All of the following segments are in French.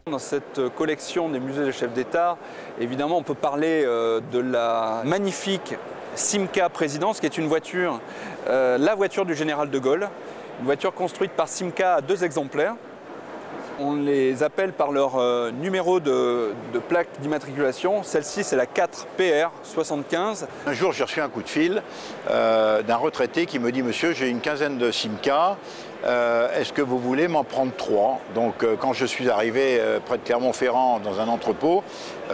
Dans cette collection des musées des chefs d'État, évidemment, on peut parler de la magnifique Simca Présidence, qui est une voiture, la voiture du général de Gaulle, une voiture construite par Simca à 2 exemplaires. On les appelle par leur numéro de plaque d'immatriculation. Celle-ci, c'est la 4PR75. Un jour, j'ai reçu un coup de fil d'un retraité qui me dit « Monsieur, j'ai une quinzaine de Simca. Est-ce que vous voulez m'en prendre 3 ?» Donc, quand je suis arrivé près de Clermont-Ferrand dans un entrepôt,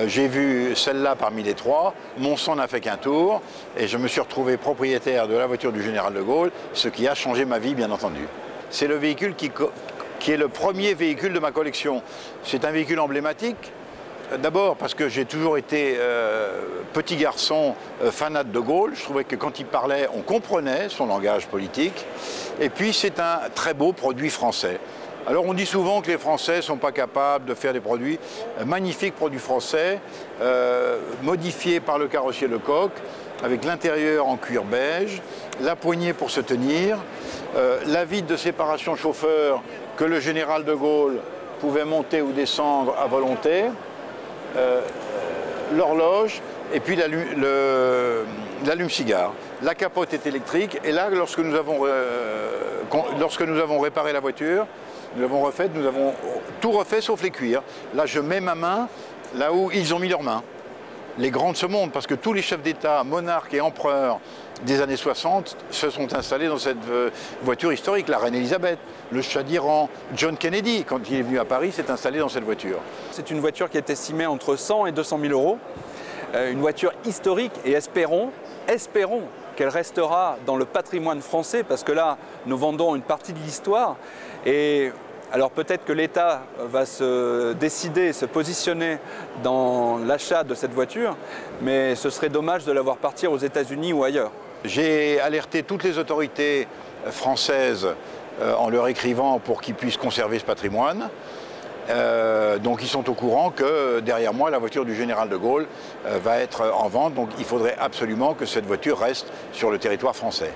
j'ai vu celle-là parmi les 3. Mon sang n'a fait qu'un tour et je me suis retrouvé propriétaire de la voiture du général de Gaulle, ce qui a changé ma vie, bien entendu. C'est le véhicule qui est le premier véhicule de ma collection. C'est un véhicule emblématique. D'abord parce que j'ai toujours été petit garçon fanat de Gaulle. Je trouvais que quand il parlait, on comprenait son langage politique. Et puis c'est un très beau produit français. Alors on dit souvent que les Français ne sont pas capables de faire des produits, magnifiques produits français, modifiés par le carrossier Lecoq, avec l'intérieur en cuir beige, la poignée pour se tenir, la vitre de séparation chauffeur que le général de Gaulle pouvait monter ou descendre à volonté, l'horloge et puis l'allume-cigare. La capote est électrique et là, lorsque nous avons réparé la voiture, nous l'avons refaite, nous avons tout refait sauf les cuirs. Là, je mets ma main là où ils ont mis leurs mains. Les grands de ce monde, parce que tous les chefs d'État, monarques et empereurs des années 60 se sont installés dans cette voiture historique. La reine Elisabeth, le Shah d'Iran, John Kennedy, quand il est venu à Paris, s'est installé dans cette voiture. C'est une voiture qui est estimée entre 100 et 200 000 euros. Une voiture historique et espérons qu'elle restera dans le patrimoine français, parce que là, nous vendons une partie de l'histoire. Et alors peut-être que l'État va se décider, se positionner dans l'achat de cette voiture, mais ce serait dommage de la voir partir aux États-Unis ou ailleurs. J'ai alerté toutes les autorités françaises en leur écrivant pour qu'ils puissent conserver ce patrimoine. Donc ils sont au courant que derrière moi, la voiture du général de Gaulle va être en vente. Donc il faudrait absolument que cette voiture reste sur le territoire français.